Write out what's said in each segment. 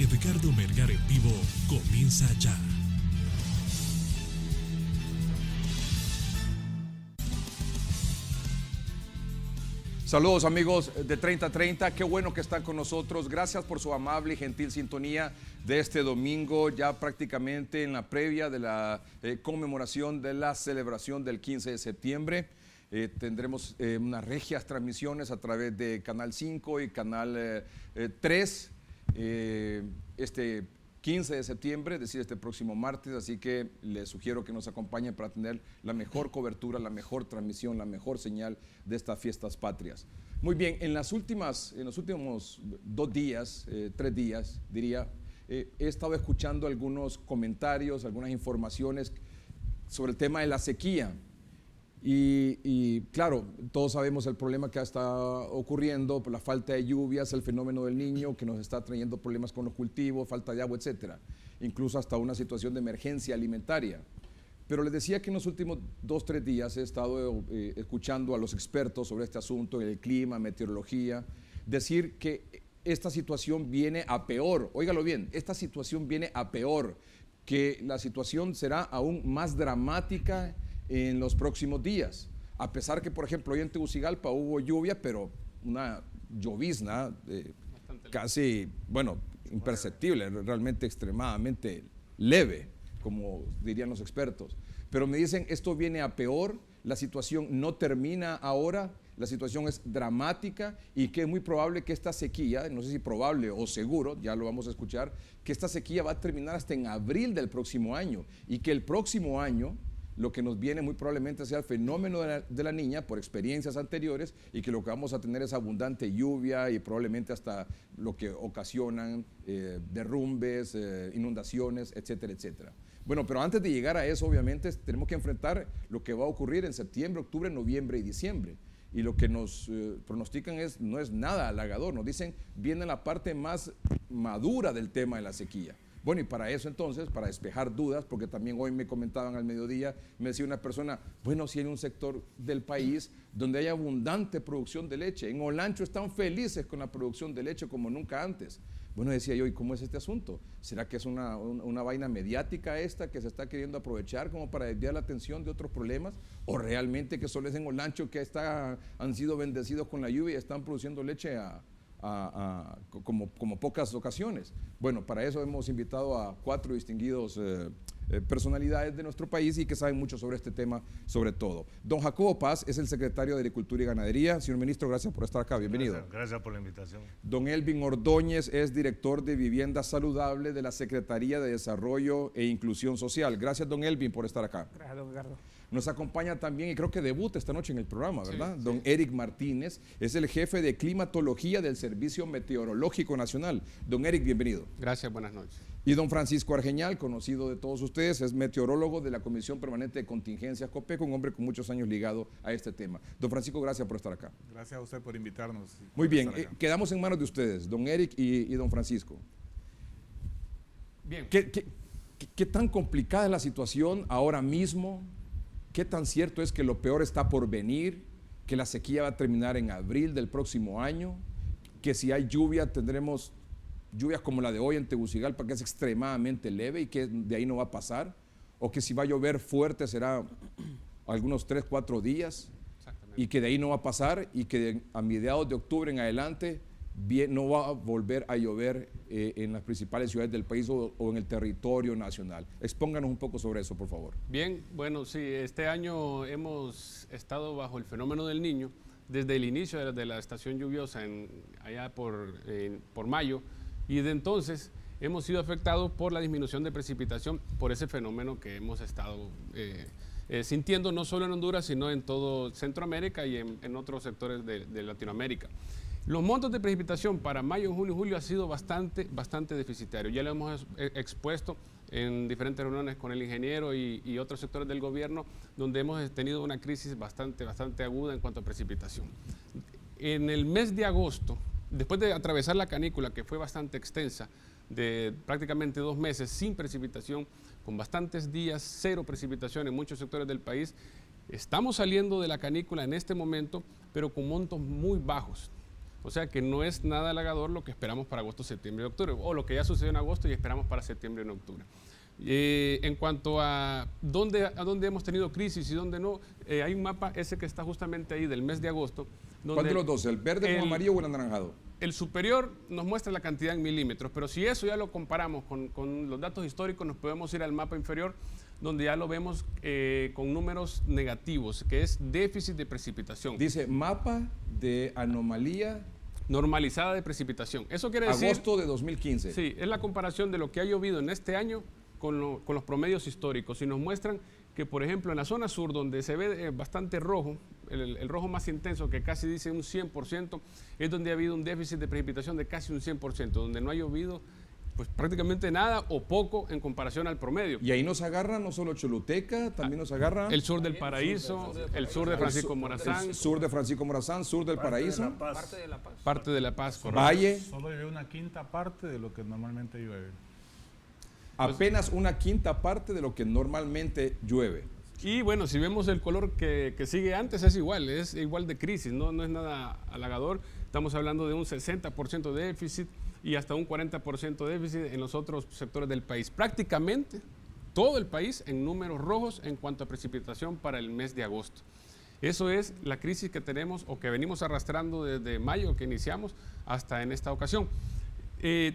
Edgardo Melgar en vivo comienza ya. Saludos amigos de 3030, qué bueno que están con nosotros. Gracias por su amable y gentil sintonía de este domingo, ya prácticamente en la previa de la conmemoración de la celebración del 15 de septiembre. Tendremos unas regias transmisiones a través de Canal 5 y Canal 3 este 15 de septiembre, es decir, este próximo martes, así que les sugiero que nos acompañen para tener la mejor cobertura, la mejor transmisión, la mejor señal de estas fiestas patrias. Muy bien, en los últimos 2 días, 3 días, diría, he estado escuchando algunos comentarios, algunas informaciones sobre el tema de la sequía. Y claro, todos sabemos el problema que está ocurriendo por la falta de lluvias, el fenómeno del Niño que nos está trayendo problemas con los cultivos, falta de agua, etcétera, incluso hasta una situación de emergencia alimentaria. Pero les decía que en los últimos 2-3 días he estado escuchando a los expertos sobre este asunto, el clima, meteorología, decir que esta situación viene a peor. Óigalo bien, esta situación viene a peor, que la situación será aún más dramática en los próximos días, a pesar que, por ejemplo, hoy en Tegucigalpa hubo lluvia, pero una llovizna casi, bueno, imperceptible, realmente extremadamente leve, como dirían los expertos. Pero me dicen, esto viene a peor, la situación no termina ahora, la situación es dramática y que es muy probable que esta sequía, no sé si probable o seguro, ya lo vamos a escuchar, que esta sequía va a terminar hasta en abril del próximo año y que el próximo año lo que nos viene muy probablemente sea el fenómeno de la Niña por experiencias anteriores y que lo que vamos a tener es abundante lluvia y probablemente hasta lo que ocasionan derrumbes, inundaciones, etcétera, etcétera. Bueno, pero antes de llegar a eso, obviamente, tenemos que enfrentar lo que va a ocurrir en septiembre, octubre, noviembre y diciembre. Y lo que nos pronostican no es nada halagador, nos dicen, viene la parte más madura del tema de la sequía. Bueno, y para eso entonces, para despejar dudas, porque también hoy me comentaban al mediodía, me decía una persona, bueno, si hay un sector del país donde hay abundante producción de leche, en Olancho están felices con la producción de leche como nunca antes. Bueno, decía yo, ¿y cómo es este asunto? ¿Será que es una vaina mediática esta que se está queriendo aprovechar como para desviar la atención de otros problemas? ¿O realmente que solo es en Olancho que han sido bendecidos con la lluvia y están produciendo leche como pocas ocasiones? Bueno, para eso hemos invitado a 4 distinguidos personalidades de nuestro país y que saben mucho sobre este tema, sobre todo. Don Jacobo Paz es el secretario de Agricultura y Ganadería. Señor ministro, gracias por estar acá, bienvenido. Gracias por la invitación. Don Elvin Ordóñez es director de Vivienda Saludable de la Secretaría de Desarrollo e Inclusión Social. Gracias, don Elvin, por estar acá. Gracias, don Edgardo. Nos acompaña también, y creo que debuta esta noche en el programa, ¿verdad? Sí, Don sí. Eric Martínez, es el jefe de climatología del Servicio Meteorológico Nacional. Don Eric, bienvenido. Gracias, buenas noches. Y don Francisco Argeñal, conocido de todos ustedes, es meteorólogo de la Comisión Permanente de Contingencias COPECO, un hombre con muchos años ligado a este tema. Don Francisco, gracias por estar acá. Gracias a usted por invitarnos. Muy bien, quedamos en manos de ustedes, don Eric y don Francisco. Bien. ¿Qué tan complicada es la situación ahora mismo? ¿Qué tan cierto es que lo peor está por venir? ¿Que la sequía va a terminar en abril del próximo año? ¿Que si hay lluvia tendremos lluvias como la de hoy en Tegucigalpa, que es extremadamente leve y que de ahí no va a pasar? ¿O que si va a llover fuerte será algunos 3-4 días y que de ahí no va a pasar y que a mediados de octubre en adelante no va a volver a llover en las principales ciudades del país o en el territorio nacional? Expónganos un poco sobre eso, por favor. Bien, bueno, sí, este año hemos estado bajo el fenómeno del Niño desde el inicio de la estación lluviosa allá por mayo, y de entonces hemos sido afectados por la disminución de precipitación por ese fenómeno que hemos estado sintiendo no solo en Honduras, sino en todo Centroamérica y en otros sectores de Latinoamérica. Los montos de precipitación para mayo, junio y julio ha sido bastante deficitario. Ya lo hemos expuesto en diferentes reuniones con el ingeniero y otros sectores del gobierno, donde hemos tenido una crisis bastante aguda en cuanto a precipitación. En el mes de agosto, después de atravesar la canícula, que fue bastante extensa, de prácticamente 2 meses sin precipitación, con bastantes días, 0 precipitación en muchos sectores del país, estamos saliendo de la canícula en este momento, pero con montos muy bajos. O sea que no es nada halagador lo que esperamos para agosto, septiembre y octubre, o lo que ya sucedió en agosto y esperamos para septiembre y octubre. En cuanto a dónde hemos tenido crisis y dónde no, hay un mapa, ese que está justamente ahí del mes de agosto. ¿Cuál de los dos? ¿El verde, el amarillo o el anaranjado? El superior nos muestra la cantidad en milímetros, pero si eso ya lo comparamos con los datos históricos, nos podemos ir al mapa inferior, donde ya lo vemos con números negativos, que es déficit de precipitación. Dice mapa de anomalía Normalizada de precipitación. Eso quiere decir... agosto de 2015. Sí, es la comparación de lo que ha llovido en este año con los promedios históricos. Y nos muestran que, por ejemplo, en la zona sur, donde se ve bastante rojo, el rojo más intenso, que casi dice un 100%, es donde ha habido un déficit de precipitación de casi un 100%, donde no ha llovido pues prácticamente nada o poco en comparación al promedio. Y ahí nos agarra no solo Choluteca, también nos agarra El sur del Paraíso, el sur de Francisco Morazán, el sur de Francisco Morazán, sur del Paraíso, parte de La Paz, correcto. Valle, Solo llueve una quinta parte de lo que normalmente llueve. apenas una quinta parte de lo que normalmente llueve. Y bueno, si vemos el color que sigue antes, es igual de crisis, no es nada halagador. Estamos hablando de un 60% de déficit y hasta un 40% de déficit en los otros sectores del país. Prácticamente todo el país en números rojos en cuanto a precipitación para el mes de agosto. Eso es la crisis que tenemos o que venimos arrastrando desde mayo que iniciamos hasta en esta ocasión.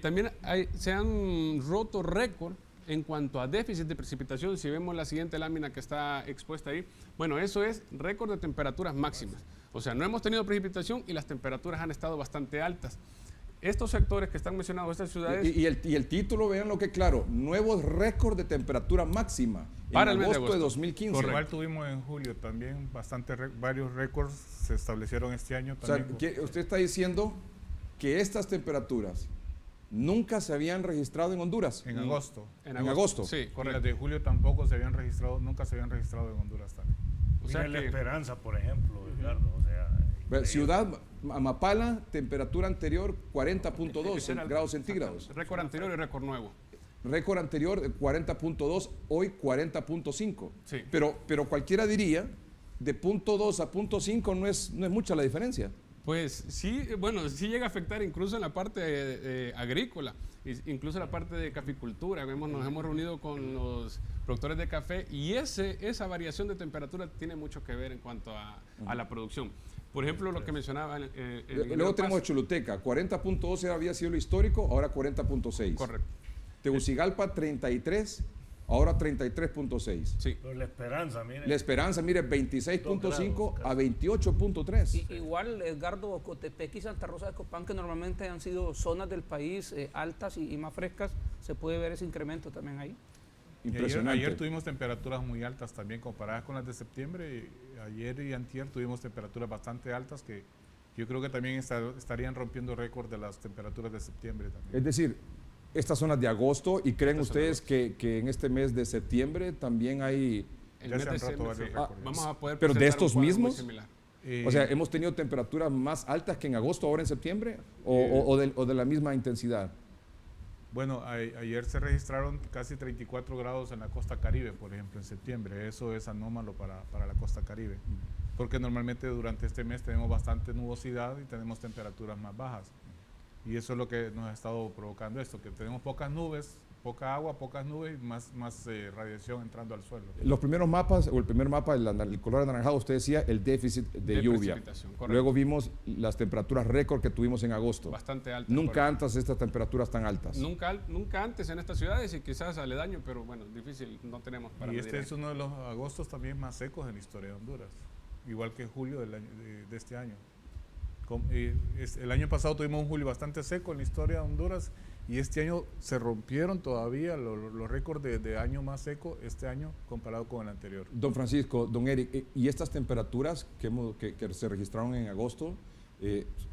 También se han roto récord en cuanto a déficit de precipitación. Si vemos la siguiente lámina que está expuesta ahí, bueno, eso es récord de temperaturas máximas. O sea, no hemos tenido precipitación y las temperaturas han estado bastante altas. Estos sectores que están mencionados, estas ciudades... Y el título, vean lo que claro, nuevos récords de temperatura máxima Para en el mes de agosto de agosto. 2015. Correcto. Igual tuvimos en julio también varios récords se establecieron este año O sea, también. usted está diciendo que estas temperaturas nunca se habían registrado en Honduras. En agosto. En agosto. Sí, Y las correcto. de julio tampoco se habían registrado, nunca se habían registrado en Honduras también. O sea Mira La que- Esperanza, por ejemplo, Edgardo, o sea... Ciudad Amapala, temperatura anterior 40.2 Ese era el- grados centígrados. Récord anterior y récord nuevo. Récord anterior 40.2, hoy 40.5. Sí. Pero cualquiera diría, de 0.2 a 0.5 no es mucha la diferencia. Pues sí, bueno, sí llega a afectar incluso en la parte agrícola, incluso en la parte de caficultura. Nos hemos reunido con los productores de café y esa variación de temperatura tiene mucho que ver en cuanto a la producción. Por ejemplo, lo que mencionaba... Luego tenemos Choluteca, 40.2 había sido lo histórico, ahora 40.6. Correcto. Tegucigalpa 33, ahora 33.6. Sí. Pero La Esperanza, mire. La Esperanza, mire, 26.5 a 28.3. Igual Edgardo, Cotepec y Santa Rosa de Copán, que normalmente han sido zonas del país altas y más frescas, se puede ver ese incremento también ahí. Y Impresionante. ayer tuvimos temperaturas muy altas también comparadas con las de septiembre. Ayer y antier tuvimos temperaturas bastante altas que yo creo que también estarían rompiendo récord de las temperaturas de septiembre también. Es decir, estas zonas de agosto, ¿y creen Estas son de ustedes que en este mes de septiembre también hay... El Ya mes se han de roto septiembre, varios sí. récords. Vamos a poder ¿Pero de presentar un estos cuadro muy mismos? similar. O sea, ¿hemos tenido temperaturas más altas que en agosto, ahora en septiembre? ¿O de la misma intensidad? Bueno, ayer se registraron casi 34 grados en la costa Caribe, por ejemplo, en septiembre. Eso es anómalo para la costa Caribe, porque normalmente durante este mes tenemos bastante nubosidad y tenemos temperaturas más bajas. Y eso es lo que nos ha estado provocando esto, que tenemos pocas nubes, poca agua, pocas nubes y más radiación entrando al suelo. Los primeros mapas, o el primer mapa, el color anaranjado, usted decía el déficit de lluvia. precipitación, correcto. Luego vimos las temperaturas récord que tuvimos en agosto. Bastante alta. Nunca correcto. antes estas temperaturas tan altas. Nunca antes en estas ciudades y quizás aledaño, pero bueno, difícil, no tenemos para Y medir este ahí. es uno de los agostos también más secos en la historia de Honduras, igual que julio de este año. El año pasado tuvimos un julio bastante seco en la historia de Honduras y este año se rompieron todavía los récords de año más seco este año comparado con el anterior. Don Francisco, don Eric, ¿y estas temperaturas que se registraron en agosto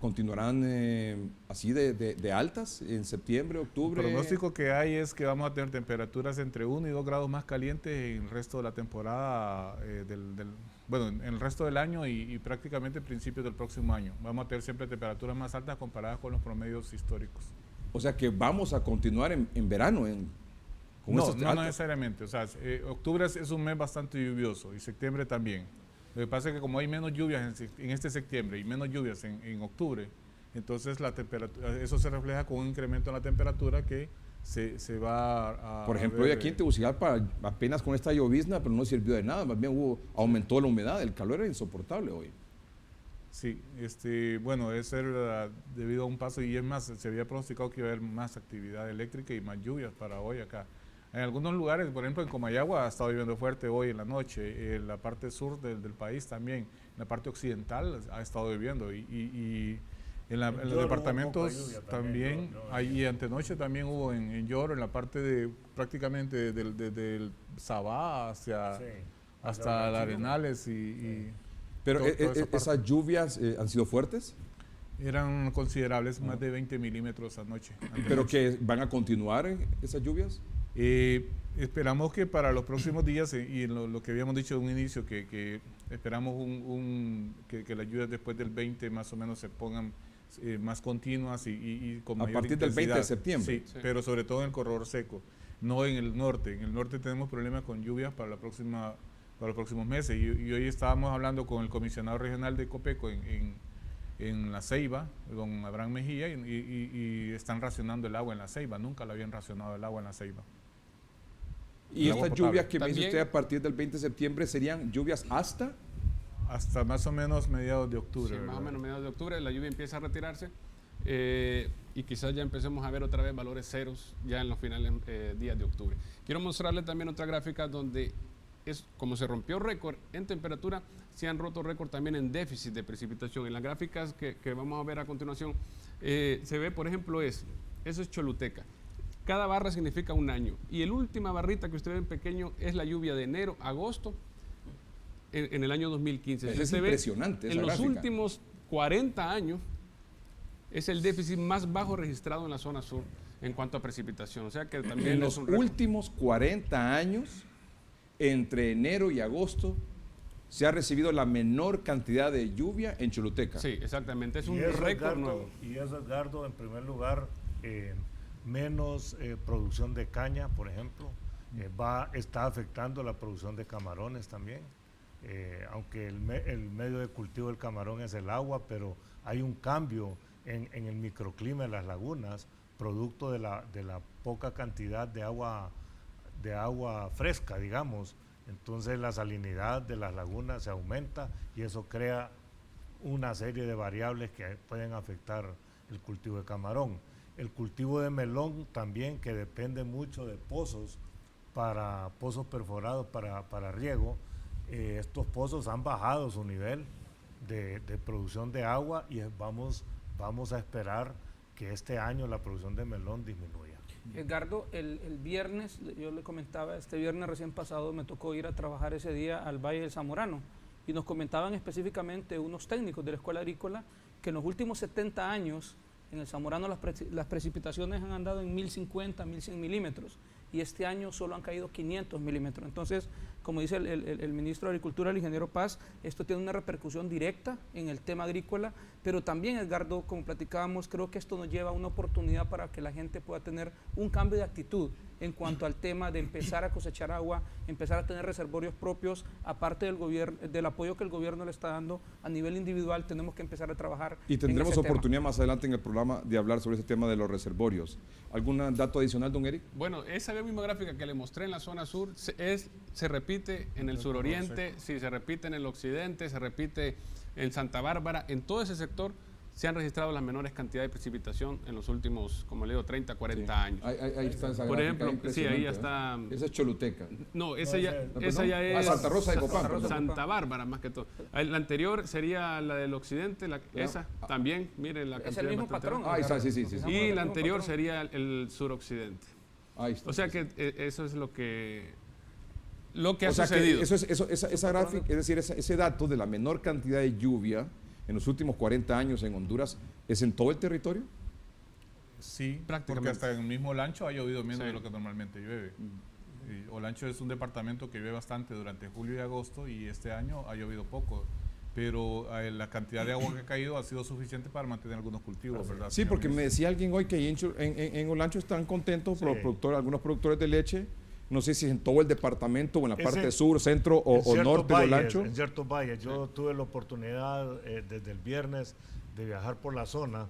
continuarán así de altas en septiembre, octubre? El pronóstico que hay es que vamos a tener temperaturas entre 1 y 2 grados más calientes en el resto de la temporada, en el resto del año y prácticamente principios del próximo año. Vamos a tener siempre temperaturas más altas comparadas con los promedios históricos. O sea que vamos a continuar en verano. Con No, estas no altas. necesariamente. O sea, octubre es un mes bastante lluvioso y septiembre también. Lo que pasa es que como hay menos lluvias en este septiembre y menos lluvias en octubre, Entonces la temperatura, eso se refleja con un incremento en la temperatura que se va a... Por ejemplo, ver, hoy aquí en Tegucigalpa apenas con esta llovizna, pero no sirvió de nada, más bien aumentó la humedad, el calor era insoportable hoy. Sí, bueno, eso era debido a un paso y es más, se había pronosticado que iba a haber más actividad eléctrica y más lluvias para hoy acá. En algunos lugares, por ejemplo en Comayagua ha estado lloviendo fuerte hoy en la noche, en la parte sur del país también, en la parte occidental ha estado lloviendo y en los departamentos también, ahí antenoche también hubo en Lloro, en la parte de prácticamente del Sabá hasta Arenales Pero toda esa parte. esas lluvias han sido fuertes, Eran considerables, más de 20 milímetros anoche. pero que van a continuar esas lluvias. Esperamos que para los próximos días, y lo que habíamos dicho de un inicio, que esperamos que las lluvias después del 20 más o menos se pongan más continuas y con A mayor partir del 20 de intensidad. septiembre. Sí, pero sobre todo en el corredor seco, no en el norte. En el norte tenemos problemas con lluvias para los próximos meses. Y hoy estábamos hablando con el comisionado regional de Copeco en La Ceiba, don Abraham Mejía, y están racionando el agua en La Ceiba. Nunca lo habían racionado el agua en La Ceiba. Y El agua estas potable. lluvias que me dice También- usted a partir del 20 de septiembre serían lluvias Hasta más o menos mediados de octubre. Sí, más ¿verdad? o menos mediados de octubre, la lluvia empieza a retirarse y quizás ya empecemos a ver otra vez valores ceros ya en los finales días de octubre. Quiero mostrarle también otra gráfica donde es como se rompió récord en temperatura, se han roto récord también en déficit de precipitación. En las gráficas que vamos a ver a continuación, se ve, por ejemplo, eso es Choluteca. Cada barra significa un año. Y la última barrita que usted ve en pequeño es la lluvia de enero, agosto, en el año 2015. Es Usted ve, impresionante esa en los gráfica. últimos 40 años es el déficit más bajo registrado en la zona sur en cuanto a precipitación. O sea que también En es los un récord. últimos 40 años, entre enero y agosto, se ha recibido la menor cantidad de lluvia en Choluteca. Sí, exactamente. Es un Y eso, récord Edgardo, nuevo. Y eso, Edgardo, en primer lugar, menos producción de caña, por ejemplo, está afectando la producción de camarones también. Aunque el medio de cultivo del camarón es el agua, pero hay un cambio en el microclima de las lagunas, producto de la poca cantidad de agua fresca, digamos. Entonces la salinidad de las lagunas se aumenta y eso crea una serie de variables que pueden afectar el cultivo de camarón. El cultivo de melón también, que depende mucho de pozos perforados para riego. Estos pozos han bajado su nivel de producción de agua y vamos a esperar que este año la producción de melón disminuya. Edgardo, el viernes, yo le comentaba, este viernes recién pasado me tocó ir a trabajar ese día al Valle del Zamorano y nos comentaban específicamente unos técnicos de la Escuela Agrícola que en los últimos 70 años en el Zamorano las precipitaciones han andado en 1050, 1100 milímetros y este año solo han caído 500 milímetros. Entonces, como dice el ministro de Agricultura, el ingeniero Paz, esto tiene una repercusión directa en el tema agrícola, pero también, Edgardo, como platicábamos, creo que esto nos lleva a una oportunidad para que la gente pueda tener un cambio de actitud en cuanto al tema de empezar a cosechar agua, empezar a tener reservorios propios, aparte del apoyo que el gobierno le está dando a nivel individual, tenemos que empezar a trabajar. Y tendremos en ese oportunidad más adelante en el programa de hablar sobre ese tema de los reservorios. ¿Algún dato adicional, don Eric? Bueno, esa misma gráfica que le mostré en la zona sur se repite en el suroriente, sí, se repite en el occidente, se repite en Santa Bárbara. En todo ese sector se han registrado las menores cantidades de precipitación en los últimos, como le digo, 30, 40 años. Ahí está esa Por gráfica, ejemplo, sí, ahí ya está. Esa es Choluteca. No, esa ya Ah, es Santa Rosa de Copán, perdón. Santa Bárbara, más que todo. La anterior sería la del occidente, esa también, miren la Es cantidad el mismo de precipitación. patrón. Ahí está, sí. Y la anterior sería el suroccidente. Ahí está. O sea que eso es lo que ha O sea que sucedido. esa gráfica, es decir, ese dato de la menor cantidad de lluvia en los últimos 40 años en Honduras, ¿es en todo el territorio? Sí, porque Prácticamente. hasta en el mismo Olancho ha llovido menos Sí. de lo que normalmente llueve. Y Olancho es un departamento que llueve bastante durante julio y agosto y este año ha llovido poco. Pero la cantidad de agua que ha caído ha sido suficiente para mantener algunos cultivos, ¿verdad? Sí, porque me decía alguien hoy que ahí en Olancho están contentos por los productores, algunos productores de leche. No sé si en todo el departamento o en la parte sur, centro En o ciertos norte de valles, Olancho. En ciertos valles. Yo tuve la oportunidad desde el viernes de viajar por la zona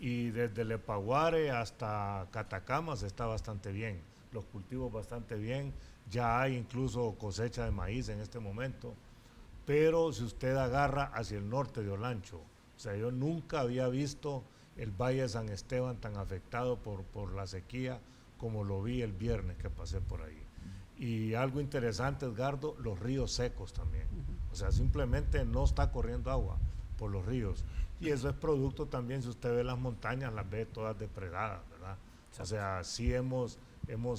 y desde Lepaguare hasta Catacamas está bastante bien, los cultivos bastante bien, ya hay incluso cosecha de maíz en este momento, pero si usted agarra hacia el norte de Olancho, o sea, yo nunca había visto el Valle de San Esteban tan afectado por la sequía como lo vi el viernes que pasé por ahí. Y algo interesante, Edgardo, los ríos secos también. O sea, simplemente no está corriendo agua por los ríos. Y eso es producto también, si usted ve las montañas, las ve todas depredadas, ¿verdad? O sea, sí hemos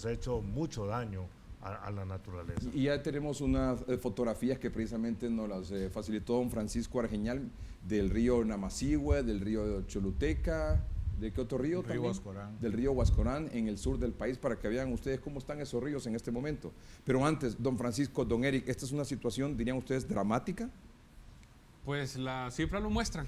hecho mucho daño a la naturaleza. Y ya tenemos unas fotografías que precisamente nos las facilitó don Francisco Argeñal del río Namacihue, del río Choluteca, ¿de qué otro río también? Huascorán. Del río Huascorán en el sur del país, para que vean ustedes cómo están esos ríos en este momento. Pero antes, don Francisco, don Eric, ¿esta es una situación, dirían ustedes, dramática? Pues las cifras lo muestran,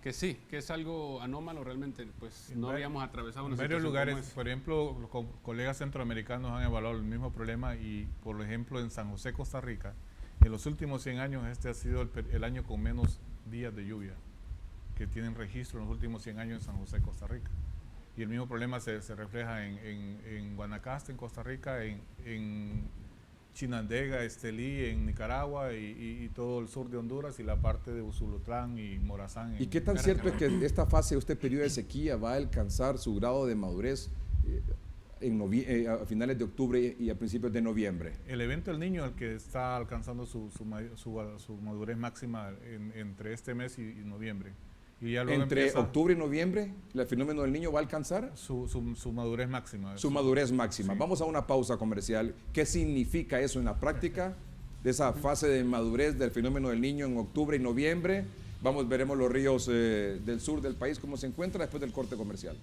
que sí, que es algo anómalo realmente, pues no habíamos atravesado una En varios situación lugares, como esa. por ejemplo, los colegas centroamericanos han evaluado el mismo problema y, por ejemplo, en San José, Costa Rica, en los últimos 100 años este ha sido el año con menos días de lluvia que tienen registro en los últimos 100 años en San José, Costa Rica. Y el mismo problema se refleja en Guanacaste, en Costa Rica, en Chinandega, Estelí, en Nicaragua y todo el sur de Honduras y la parte de Usulután y Morazán. ¿Y qué tan cierto es que esta fase, este periodo de sequía, va a alcanzar su grado de madurez a finales de octubre y a principios de noviembre? El evento del Niño, el que está alcanzando su madurez máxima entre este mes y noviembre. Y ya luego Entre octubre y noviembre, ¿el fenómeno del Niño va a alcanzar su madurez máxima. su madurez máxima? Sí. Vamos a una pausa comercial. ¿Qué significa eso en la práctica? De esa fase de madurez del fenómeno del Niño en octubre y noviembre. Veremos los ríos del sur del país cómo se encuentran después del corte comercial.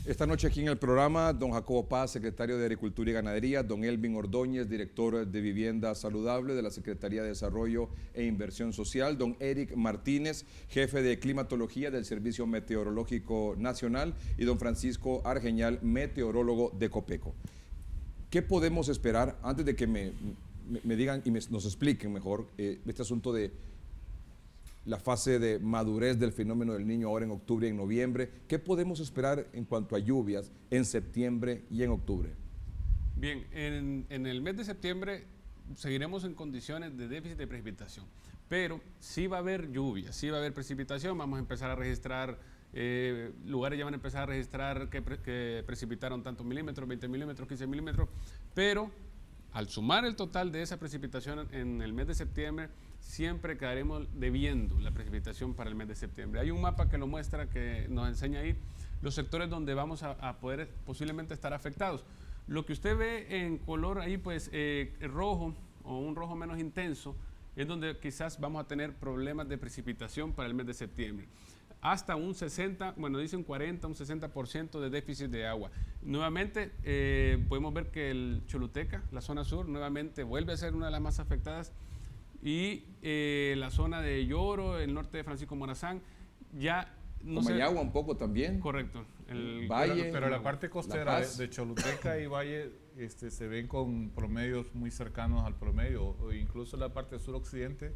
Esta noche aquí en el programa, don Jacobo Paz, secretario de Agricultura y Ganadería, don Elvin Ordóñez, director de Vivienda Saludable de la Secretaría de Desarrollo e Inversión Social, don Eric Martínez, jefe de Climatología del Servicio Meteorológico Nacional, y don Francisco Argeñal, meteorólogo de Copeco. ¿Qué podemos esperar antes de que me digan y nos expliquen mejor este asunto de la fase de madurez del fenómeno del Niño ahora en octubre y en noviembre? ¿Qué podemos esperar en cuanto a lluvias en septiembre y en octubre? Bien, en el mes de septiembre seguiremos en condiciones de déficit de precipitación, pero sí va a haber lluvia, sí va a haber precipitación. Vamos a empezar a registrar, lugares ya van a empezar a registrar que precipitaron tantos milímetros, 20 milímetros, 15 milímetros, pero al sumar el total de esa precipitación en el mes de septiembre, siempre quedaremos debiendo la precipitación para el mes de septiembre. Hay un mapa que lo muestra, que nos enseña ahí los sectores donde vamos a poder posiblemente estar afectados. Lo que usted ve en color ahí, pues rojo o un rojo menos intenso, es donde quizás vamos a tener problemas de precipitación para el mes de septiembre. Hasta un 60, bueno, dicen 40, un 60% de déficit de agua. Nuevamente, podemos ver que el Choluteca, la zona sur, nuevamente vuelve a ser una de las más afectadas, y la zona de Lloro, el norte de Francisco Morazán, ya no sé. Comayagua un poco también. Correcto. El Valle. Pero la parte costera La Paz. de Choluteca y Valle se ven con promedios muy cercanos al promedio, o incluso la parte suroccidente,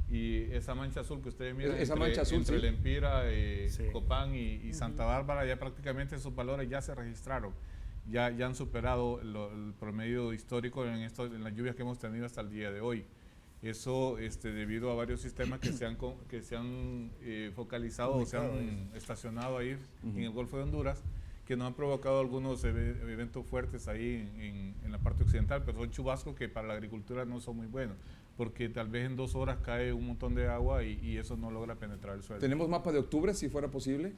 y esa mancha azul que ustedes miran Esa mancha azul, entre sí. Lempira, Sí. Copán y Santa Bárbara, ya prácticamente esos valores ya se registraron. Ya han superado el promedio histórico en las lluvias que hemos tenido hasta el día de hoy. Eso debido a varios sistemas que se han focalizado o se han estacionado ahí en el Golfo de Honduras, que nos han provocado algunos eventos fuertes ahí en la parte occidental, pero son chubascos que para la agricultura no son muy buenos, porque tal vez en 2 horas cae un montón de agua y eso no logra penetrar el suelo. ¿Tenemos mapa de octubre, si fuera posible?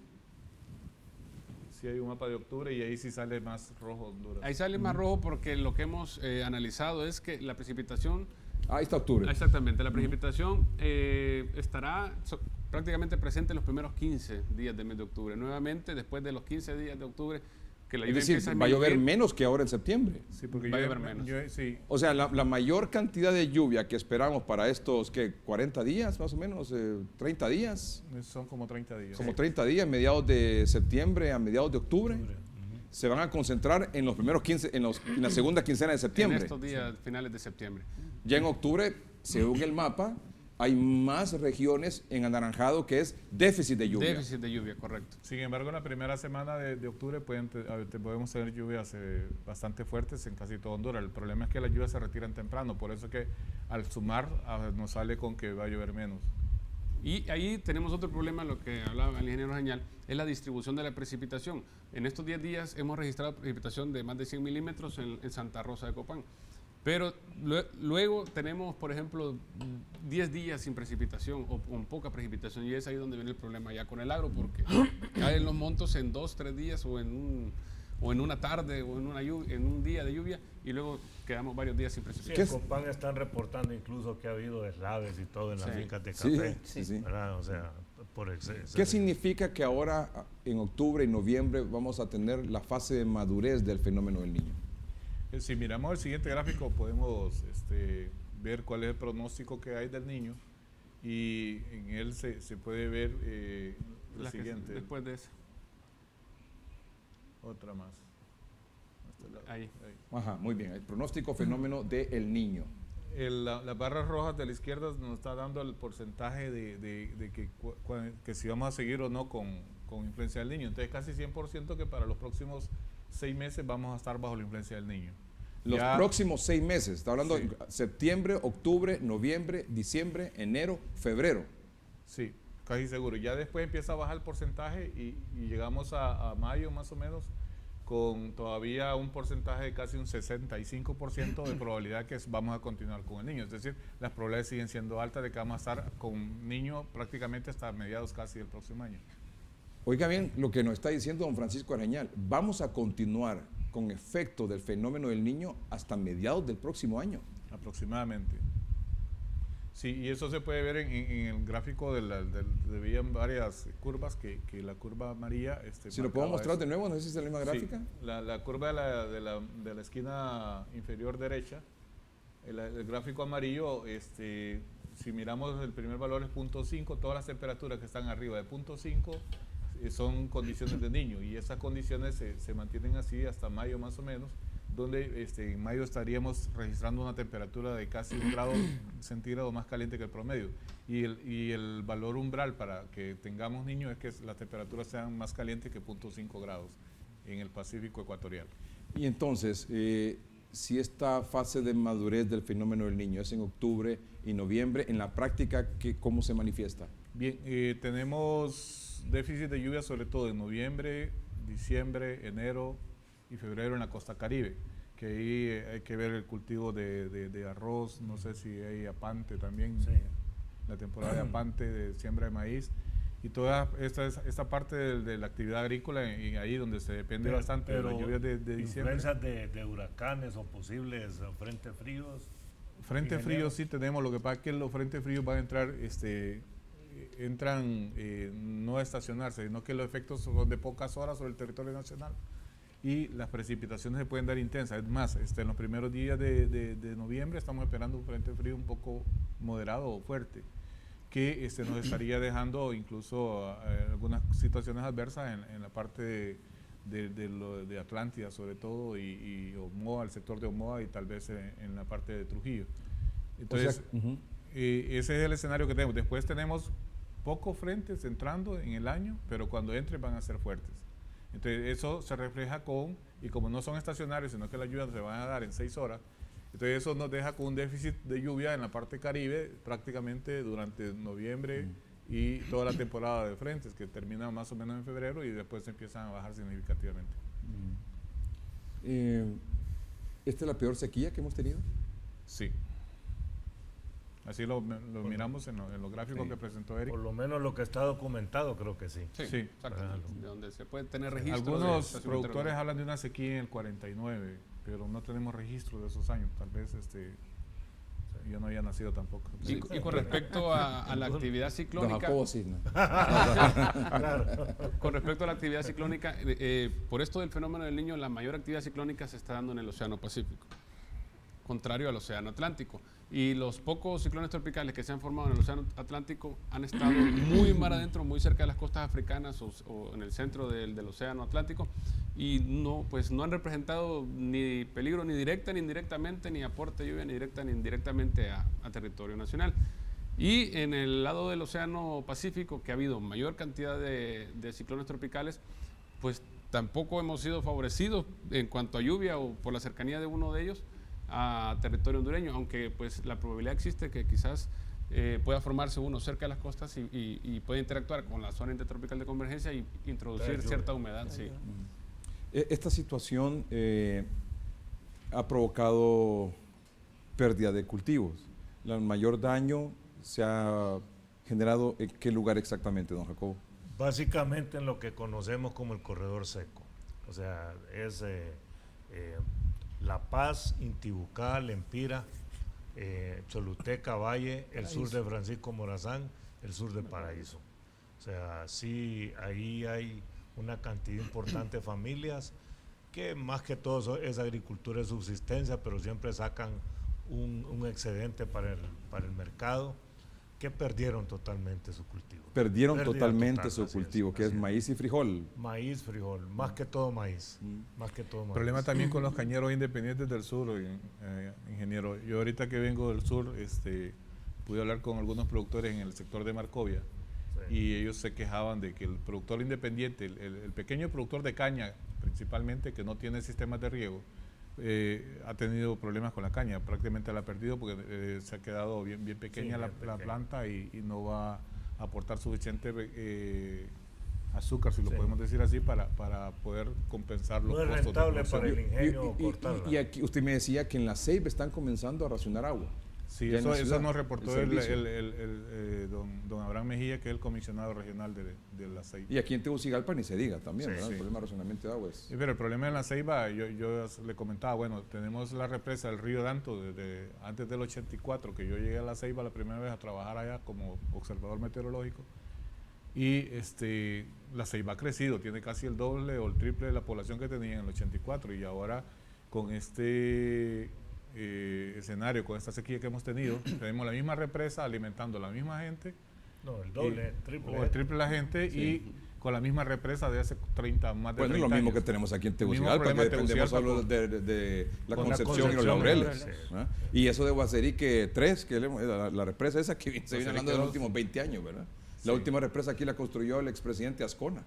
Sí hay un mapa de octubre y ahí sí sale más rojo Honduras. Ahí sale más rojo porque lo que hemos analizado es que la precipitación... Ahí está octubre. Exactamente, la precipitación estará prácticamente presente en los primeros 15 días del mes de octubre. Nuevamente, después de los 15 días de octubre, que la Es lluvia decir, empieza va a llover disminuir. menos que ahora en septiembre. Sí, porque Va a llover menos. sí, O sea, la mayor cantidad de lluvia que esperamos para estos, ¿qué? 40 días más o menos, 30 días, son como 30 días. como 30 días, mediados de septiembre a mediados de octubre, se van a concentrar en los primeros 15, en la segunda quincena de En septiembre. estos días finales de septiembre. Ya en octubre, según el mapa, hay más regiones en anaranjado que es déficit de lluvia. Déficit de lluvia, correcto. Sin embargo, en la primera semana de octubre podemos tener lluvias bastante fuertes en casi todo Honduras. El problema es que las lluvias se retiran temprano, por eso que al sumar nos sale con que va a llover menos. Y ahí tenemos otro problema, lo que hablaba el ingeniero Señal, es la distribución de la precipitación. En estos 10 días hemos registrado precipitación de más de 100 milímetros en Santa Rosa de Copán. Pero luego tenemos, por ejemplo, 10 días sin precipitación o con poca precipitación, y es ahí donde viene el problema ya con el agro, porque caen los montos en 2, 3 días o en una tarde o en un día de lluvia, y luego quedamos varios días sin Sí, precipitación. en Copán están reportando incluso que ha habido deslaves y todo en las Sí. fincas de Sí, café. sí. ¿Verdad? O sea, por exceso. ¿Qué significa que ahora en octubre y noviembre vamos a tener la fase de madurez del fenómeno del niño? Si miramos el siguiente gráfico, podemos ver cuál es el pronóstico que hay del niño, y en él se puede ver lo La que- siguiente. después de eso, Otra más. Hasta la- ahí. Ajá, muy bien. El pronóstico fenómeno del niño. Las barras rojas de la izquierda nos está dando el porcentaje de que si vamos a seguir o no con influencia del niño. Entonces casi 100% que para los próximos 6 meses vamos a estar bajo la influencia del niño. Los Ya- próximos 6 meses, está hablando Sí. de septiembre, octubre, noviembre, diciembre, enero, febrero. Sí, casi seguro. Ya después empieza a bajar el porcentaje y llegamos a mayo más o menos con todavía un porcentaje de casi un 65% de probabilidad que vamos a continuar con el niño. Es decir, las probabilidades siguen siendo altas de que vamos a estar con niño prácticamente hasta mediados casi del próximo año. Oiga bien lo que nos está diciendo don Francisco Arañal. Vamos a continuar con efecto del fenómeno del niño hasta mediados del próximo año. Aproximadamente. Sí, y eso se puede ver en el gráfico veían varias curvas, que la curva amarilla... Si lo puedo marcaba mostrar eso. de nuevo, no sé si es la misma gráfica. Sí, la curva de la esquina inferior derecha, el gráfico amarillo, si miramos el primer valor es 0.5, todas las temperaturas que están arriba de 0.5 son condiciones de niño, y esas condiciones se mantienen así hasta mayo más o menos, donde en mayo estaríamos registrando una temperatura de casi 1 grado centígrado más caliente que el promedio. Y el valor umbral para que tengamos niños es que las temperaturas sean más calientes que 0.5 grados en el Pacífico ecuatorial. Y entonces, si esta fase de madurez del fenómeno del niño es en octubre y noviembre, en la práctica, ¿cómo se manifiesta? Bien, tenemos déficit de lluvia sobre todo en noviembre, diciembre, enero y febrero en la costa Caribe, que ahí hay que ver el cultivo de arroz, no sé si hay apante también, Sí. la temporada de apante, de siembra de maíz, y toda esta parte de la actividad agrícola, y ahí donde se depende bastante de las lluvias de diciembre. Influencias de huracanes o posibles frentes fríos. Frente en frío enero. sí tenemos, lo que pasa es que los frentes fríos van a entrar, entran no a estacionarse, sino que los efectos son de pocas horas sobre el territorio nacional, y las precipitaciones se pueden dar intensas. Es más, en los primeros días de noviembre estamos esperando un frente frío un poco moderado o fuerte, que nos estaría dejando incluso algunas situaciones adversas en la parte de Atlántida sobre todo, y Omoa, el sector de Omoa, y tal vez en la parte de Trujillo. Entonces, ese es el escenario que tenemos. Después tenemos pocos frentes entrando en el año, pero cuando entren van a ser fuertes. Entonces eso se refleja y como no son estacionarios, sino que las lluvias se van a dar en 6 horas, entonces eso nos deja con un déficit de lluvia en la parte Caribe prácticamente durante noviembre y toda la temporada de frentes, que termina más o menos en febrero, y después empiezan a bajar significativamente. ¿Esta es la peor sequía que hemos tenido? Sí. Así lo miramos en los gráficos que presentó Eric. Por lo menos lo que está documentado, creo que sí. Sí, Sí. exactamente. De donde se puede tener registro. de Algunos estación productores meteorológica. hablan de una sequía en el 49, pero no tenemos registro de esos años. Tal vez yo no había nacido tampoco. Y con respecto a la actividad Don ciclónica, Jacobo Cisna. con respecto a la actividad ciclónica, por esto del fenómeno del Niño, la mayor actividad ciclónica se está dando en el Océano Pacífico, contrario al Océano Atlántico. Y los pocos ciclones tropicales que se han formado en el Océano Atlántico han estado muy mar adentro, muy cerca de las costas africanas o en el centro del Océano Atlántico, y no, pues no han representado ni peligro ni directa ni indirectamente, ni aporte de lluvia ni directa ni indirectamente a territorio nacional. Y en el lado del Océano Pacífico, que ha habido mayor cantidad de ciclones tropicales, pues tampoco hemos sido favorecidos en cuanto a lluvia o por la cercanía de uno de ellos a territorio hondureño, aunque pues la probabilidad existe que quizás pueda formarse uno cerca de las costas y pueda interactuar con la zona intertropical de convergencia y introducir cierta humedad. Sí. Esta situación ha provocado pérdida de cultivos. El mayor daño se ha generado ¿en qué lugar exactamente, don Jacobo? Básicamente en lo que conocemos como el corredor seco. O sea, es La Paz, Intibucá, Lempira, Choluteca, Valle, el sur de Francisco Morazán, el sur de Paraíso. O sea, sí, ahí hay una cantidad importante de familias que más que todo es agricultura de subsistencia, pero siempre sacan un excedente para el mercado, que perdieron totalmente su cultivo. Perdieron totalmente su cultivo, es, que es maíz y frijol. Maíz, frijol, más que todo maíz. Más que todo maíz. Problema también con los cañeros independientes del sur, ingeniero. Yo ahorita que vengo del sur, pude hablar con algunos productores en el sector de Marcovia, y ellos se quejaban de que el productor independiente, el pequeño productor de caña principalmente, que no tiene sistemas de riego, ha tenido problemas con la caña, prácticamente la ha perdido porque se ha quedado bien pequeña la planta y no va a aportar suficiente azúcar, si lo podemos decir así, para poder compensar los costos. No es rentable para el ingenio cortarla. Y aquí usted me decía que en la CEIP están comenzando a racionar agua. Sí, eso nos reportó don Abraham Mejía, que es el comisionado regional de la CEIBA. Y aquí en Tegucigalpa ni se diga también, Sí, ¿verdad? sí. El problema de racionamiento de agua es... Sí, pero el problema en la CEIBA, yo le comentaba, bueno, tenemos la represa del río Danto desde antes del 84, que yo llegué a la CEIBA la primera vez a trabajar allá como observador meteorológico, y la CEIBA ha crecido, tiene casi el doble o el triple de la población que tenía en el 84, y ahora con escenario, con esta sequía que hemos tenido, tenemos la misma represa alimentando a la misma gente. No, el doble, el triple la gente, sí. Y con la misma represa de hace más de 30 años. Bueno, es lo mismo que tenemos aquí en Tegucigalpa, que dependemos solo de la Concepción y los Laureles. ¿verdad? Y eso de Guaserique 3, que la represa esa que se viene hablando de los últimos 20 años, ¿verdad? Sí. La última represa aquí la construyó el expresidente Ascona.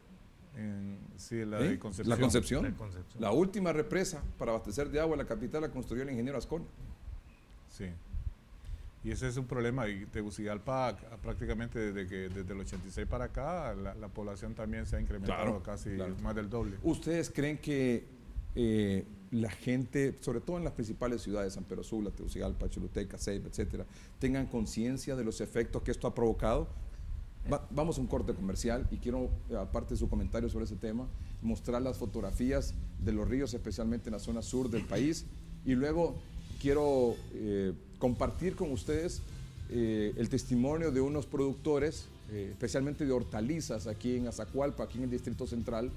Sí, la de Concepción. La Concepción. La última represa para abastecer de agua en la capital la construyó el ingeniero Ascona. Sí. Y ese es un problema. Y Tegucigalpa prácticamente desde el 86 para acá, la población también se ha incrementado casi más del doble. ¿Ustedes creen que la gente, sobre todo en las principales ciudades, San Pedro Sula, Tegucigalpa, Choluteca, Ceiba, etcétera, tengan conciencia de los efectos que esto ha provocado? Vamos a un corte comercial y quiero, aparte de su comentario sobre ese tema, mostrar las fotografías de los ríos, especialmente en la zona sur del país, y luego quiero compartir con ustedes el testimonio de unos productores, especialmente de hortalizas aquí en Azacualpa, aquí en el Distrito Central,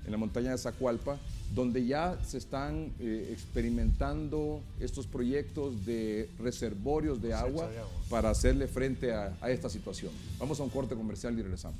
en la montaña de Azacualpa, donde ya se están experimentando estos proyectos de reservorios de agua para hacerle frente a esta situación. Vamos a un corte comercial y regresamos.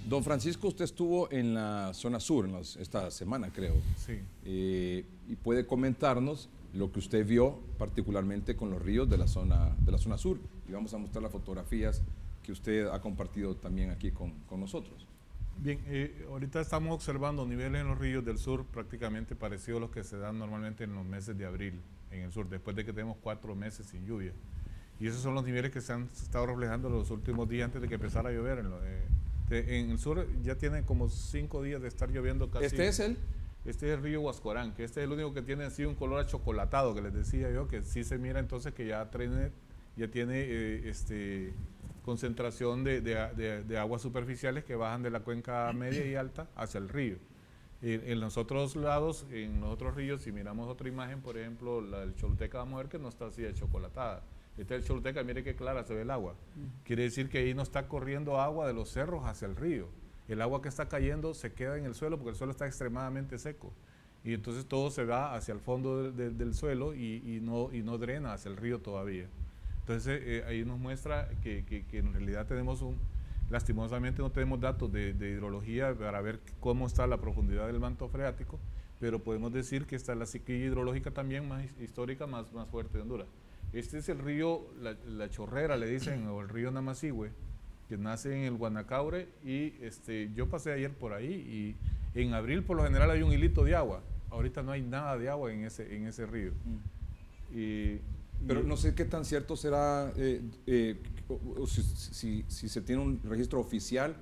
Don Francisco, usted estuvo en la zona sur esta semana, creo. Sí. Y puede comentarnos lo que usted vio particularmente con los ríos de la zona sur. Y vamos a mostrar las fotografías que usted ha compartido también aquí con nosotros. Bien, ahorita estamos observando niveles en los ríos del sur prácticamente parecidos a los que se dan normalmente en los meses de abril en el sur, después de que tenemos 4 meses sin lluvia. Y esos son los niveles que se han estado reflejando los últimos días antes de que empezara a llover. En el sur ya tiene como 5 días de estar lloviendo casi. ¿Este es el? Este es el río Huascorán, que este es el único que tiene así un color achocolatado, que les decía yo, que sí se mira entonces que ya tiene concentración de aguas superficiales que bajan de la cuenca media y alta hacia el río. En los otros lados, en los otros ríos, si miramos otra imagen, por ejemplo, la del Choluteca, vamos a ver que no está así de chocolatada. Este es el Choluteca, mire qué clara se ve el agua. Quiere decir que ahí no está corriendo agua de los cerros hacia el río. El agua que está cayendo se queda en el suelo porque el suelo está extremadamente seco. Y entonces todo se va hacia el fondo del suelo y no drena hacia el río todavía. Entonces ahí nos muestra que en realidad lastimosamente no tenemos datos de hidrología para ver cómo está la profundidad del manto freático, pero podemos decir que está la sequía hidrológica también más histórica, más fuerte de Honduras. Este es el río, la Chorrera le dicen, o el río Namasihue, que nace en el Guanacaure, y yo pasé ayer por ahí y en abril por lo general hay un hilito de agua. Ahorita no hay nada de agua en ese río. Pero no sé qué tan cierto será, si se tiene un registro oficial,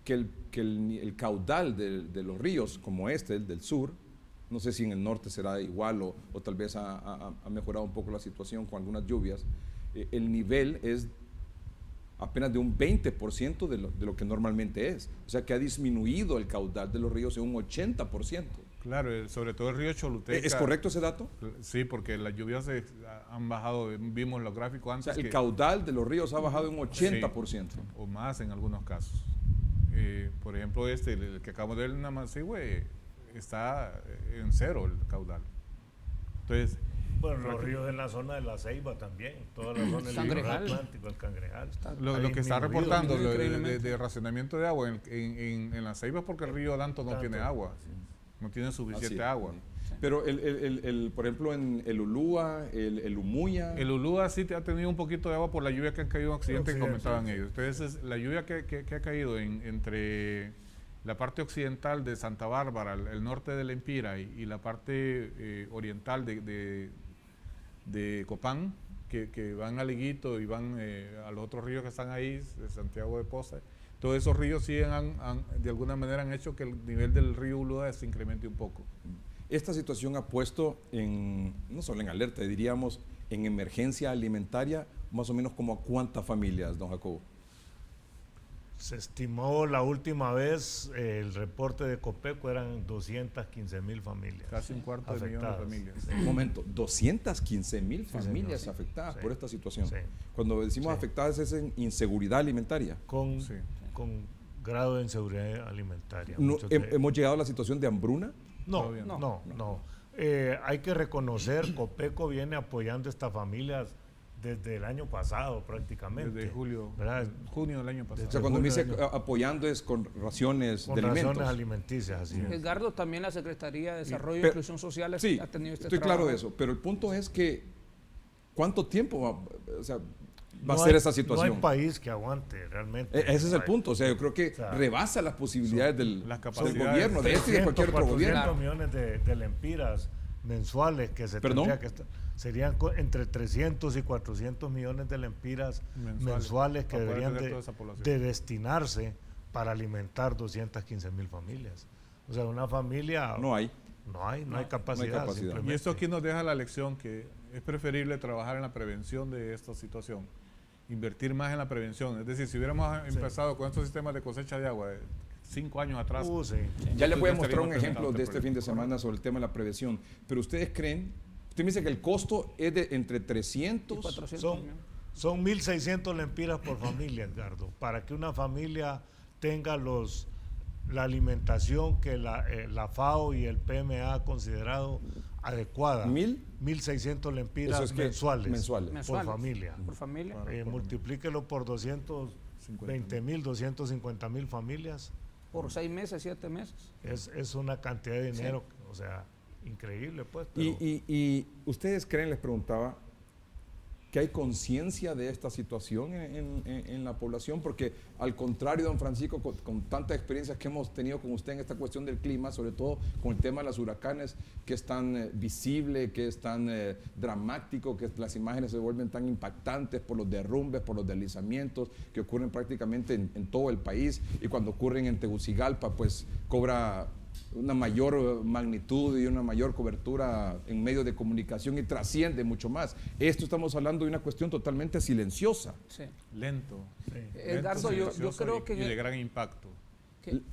que el caudal de los ríos, como el del sur, no sé si en el norte será igual o tal vez ha mejorado un poco la situación con algunas lluvias, el nivel es apenas de un 20% de lo que normalmente es. O sea que ha disminuido el caudal de los ríos en un 80%. Claro, sobre todo el río Choluteca. ¿Es correcto ese dato? Sí, porque las lluvias han bajado, vimos los gráficos antes. O sea, el caudal de los ríos ha bajado en un 80%. Sí, o más en algunos casos. Por ejemplo, el que acabamos de ver en Namasihue, está en 0 el caudal. Entonces, bueno, los ríos en la zona de la Ceiba también, toda la zona del Cangrejal. Atlántico, el Cangrejal. Lo que está reportando increíblemente. de racionamiento de agua en la Ceiba es porque el río Danto no tiene agua, no tiene suficiente agua. Pero, por ejemplo, en el Ulúa, el Umuya... El Ulúa sí ha tenido un poquito de agua por la lluvia que ha caído en Occidente, que comentaban sí. ellos. Entonces, la lluvia que ha caído entre la parte occidental de Santa Bárbara, el norte de Lempira y la parte oriental de Copán, que van a Liguito y van a los otros ríos que están ahí, de Santiago de Poza. Todos esos ríos sí de alguna manera han hecho que el nivel del río Ulúa se incremente un poco. Esta situación ha puesto no solo en alerta, diríamos en emergencia alimentaria, más o menos como a cuántas familias, don Jacobo. Se estimó la última vez, el reporte de Copeco eran 215,000 familias. Casi un cuarto de millón de familias. Un momento, 215,000 familias señor. afectadas Sí. por esta situación. Sí. Cuando decimos Sí. afectadas es en inseguridad alimentaria. Con grado de inseguridad alimentaria. Muchos de- ¿Hemos llegado a la situación de hambruna? No, Todavía no. Hay que reconocer, Copeco viene apoyando a estas familias desde el año pasado prácticamente. Desde ¿verdad? junio del año pasado. O sea, cuando me dice junio del apoyando es con raciones Con de alimentos. raciones alimenticias, así es. Edgardo, también la Secretaría de Desarrollo e Pero- Inclusión Social Sí, ha tenido este estoy trabajo. claro de eso, pero el punto es que ¿cuánto tiempo va a No ser hay- esa situación? No hay país que aguante realmente. Ese es No el hay. punto, o sea, yo creo que O sea, rebasa las posibilidades del las capacidades. gobierno, de este y de cualquier otro 400 gobierno. millones de lempiras mensuales que se ¿Perdón? tendría que estar. Serían entre 300 y 400 millones de lempiras mensuales que para poder deberían atender toda esa población. de destinarse para alimentar 215,000 familias. O sea, una familia... No hay. No hay capacidad. capacidad. simplemente. Y esto aquí nos deja la lección que es preferible trabajar en la prevención de esta situación, invertir más en la prevención. Es decir, si hubiéramos empezado con estos sistemas de cosecha de agua 5 años atrás, Sí. Ya le voy a Entonces, mostrar un estaríamos ejemplo de este presentando fin de semana sobre el tema de la prevención, pero ustedes creen, usted me dice que el costo es de entre 300 Y 400 Son, millones. son 1.600 lempiras por familia, Edgardo, para que una familia tenga la alimentación que la FAO y el PMA ha considerado adecuada. 1.600 lempiras Eso es que mensuales, mensuales. por Mensuales. familia. Por familia. Multiplíquelo por 220,000, 250,000 familias. Por 6 meses, 7 meses. Es una cantidad de dinero, o sea, increíble, pues. Pero Y ustedes creen, les preguntaba, que hay conciencia de esta situación en la población, porque al contrario, don Francisco, con tantas experiencias que hemos tenido con usted en esta cuestión del clima, sobre todo con el tema de los huracanes, que es tan visible, que es tan dramático, que las imágenes se vuelven tan impactantes por los derrumbes, por los deslizamientos que ocurren prácticamente en todo el país, y cuando ocurren en Tegucigalpa, pues cobra una mayor magnitud y una mayor cobertura en medios de comunicación y trasciende mucho más. Esto estamos hablando de una cuestión totalmente silenciosa. Sí. Lento. Edgardo, yo creo que... Y de gran impacto.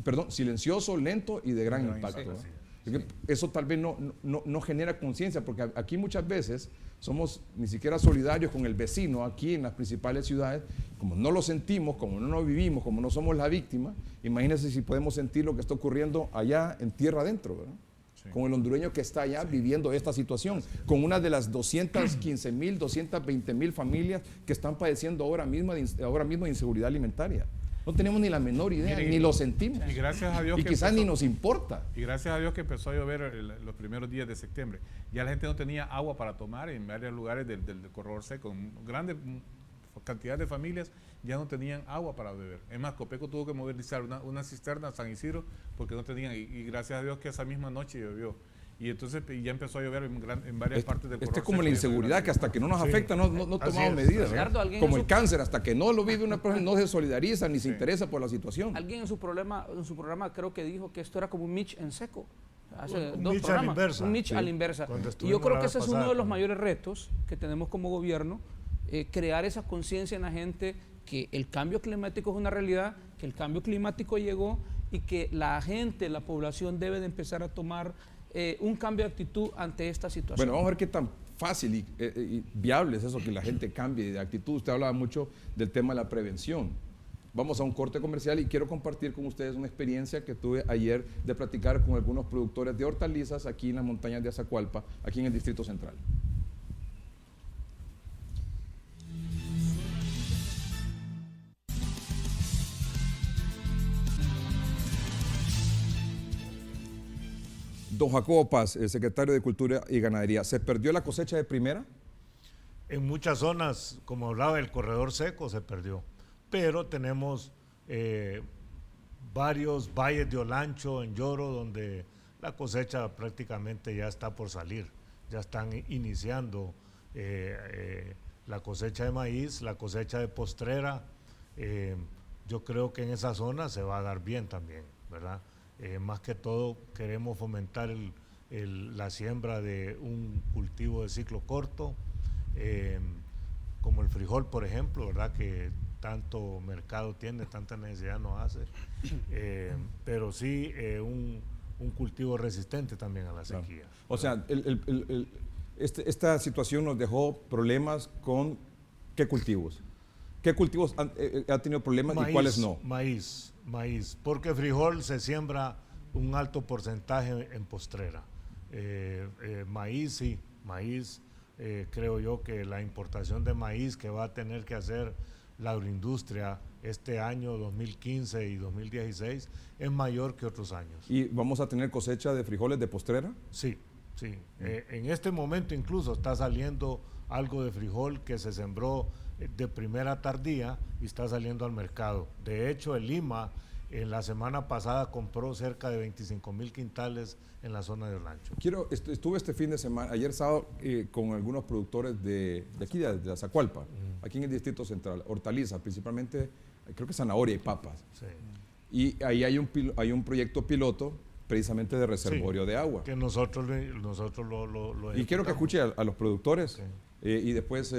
Perdón, silencioso, lento y de gran impacto. Sí. Eso tal vez no genera conciencia, porque aquí muchas veces somos ni siquiera solidarios con el vecino aquí en las principales ciudades, como no lo sentimos, como no lo vivimos, como no somos la víctima. Imagínense si podemos sentir lo que está ocurriendo allá en tierra adentro, ¿verdad? Sí. Con el hondureño que está allá viviendo esta situación, con una de las 215,000, 220,000 familias que están padeciendo ahora mismo de inseguridad alimentaria. No tenemos ni la menor idea, ni lo sentimos. Y gracias a Dios y quizás ni nos importa. Y gracias a Dios que empezó a llover los primeros días de septiembre. Ya la gente no tenía agua para tomar en varios lugares del corredor seco. Grandes cantidades de familias ya no tenían agua para beber. Es más, Copeco tuvo que movilizar una cisterna a San Isidro porque no tenían. Y gracias a Dios que esa misma noche llovió. Y entonces ya empezó a llover en varias partes del corredor seco. Es como la inseguridad, que hasta que no nos afecta no tomamos medidas. Ricardo, como el cáncer, hasta que no lo vive una persona no se solidariza ni se interesa por la situación. Alguien en su programa creo que dijo que esto era como un Mitch en seco. Hace un dos Mitch programas. a la inversa. Un Mitch a la inversa. Y yo creo que ese es uno de los mayores retos que tenemos como gobierno, crear esa conciencia en la gente que el cambio climático es una realidad, que el cambio climático llegó y que la gente, la población debe de empezar a tomar un cambio de actitud ante esta situación. Bueno, vamos a ver qué tan fácil y viable es eso, que la gente cambie de actitud. Usted hablaba mucho del tema de la prevención. Vamos a un corte comercial y quiero compartir con ustedes una experiencia que tuve ayer de platicar con algunos productores de hortalizas aquí en las montañas de Azacualpa, aquí en el Distrito Central. Don Jacobo Paz, el secretario de Cultura y Ganadería, ¿se perdió la cosecha de primera? En muchas zonas, como hablaba, el corredor seco se perdió, pero tenemos varios valles de Olancho, en Lloro, donde la cosecha prácticamente ya está por salir, ya están iniciando la cosecha de maíz, la cosecha de postrera. Yo creo que en esa zona se va a dar bien también, ¿verdad? Más que todo queremos fomentar la siembra de un cultivo de ciclo corto, como el frijol, por ejemplo, ¿verdad? Que tanto mercado tiene, tanta necesidad nos hace, pero sí un cultivo resistente también a la sequía. O sea, esta situación nos dejó problemas con ¿qué cultivos? ¿Qué cultivos ha tenido problemas y cuáles no? Maíz, porque frijol se siembra un alto porcentaje en postrera. Maíz, sí, maíz, creo yo que la importación de maíz que va a tener que hacer la agroindustria este año 2015 y 2016 es mayor que otros años. ¿Y vamos a tener cosecha de frijoles de postrera? Sí. En este momento incluso está saliendo algo de frijol que se sembró de primera tardía y está saliendo al mercado. De hecho, el Lima en la semana pasada compró cerca de 25,000 quintales en la zona de Olancho. Estuve este fin de semana, ayer sábado, con algunos productores de aquí, de Azacualpa, aquí en el Distrito Central, hortalizas, principalmente, creo que zanahoria y papas. Sí. Y ahí hay un proyecto piloto precisamente de reservorio de agua. Que nosotros lo y quiero que escuche a los productores. Sí. Y después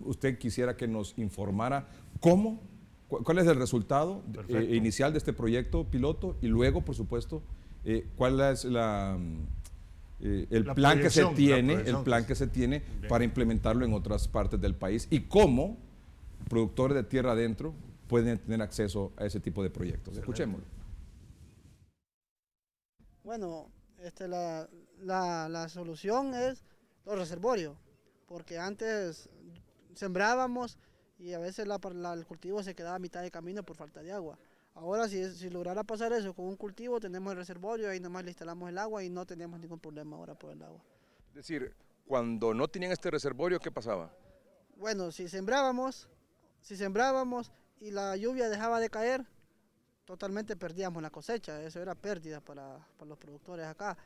usted quisiera que nos informara cuál es el resultado inicial de este proyecto piloto y luego, por supuesto, cuál es el plan que se tiene para implementarlo en otras partes del país y cómo productores de tierra adentro pueden tener acceso a ese tipo de proyectos. Escuchémoslo. Bueno, la solución es los reservorios, porque antes sembrábamos y a veces el cultivo se quedaba a mitad de camino por falta de agua. Ahora si lograra pasar eso con un cultivo, tenemos el reservorio, ahí nomás le instalamos el agua y no tenemos ningún problema ahora por el agua. Es decir, cuando no tenían este reservorio, ¿qué pasaba? Bueno, si sembrábamos y la lluvia dejaba de caer, totalmente perdíamos la cosecha. Eso era pérdida para los productores acá.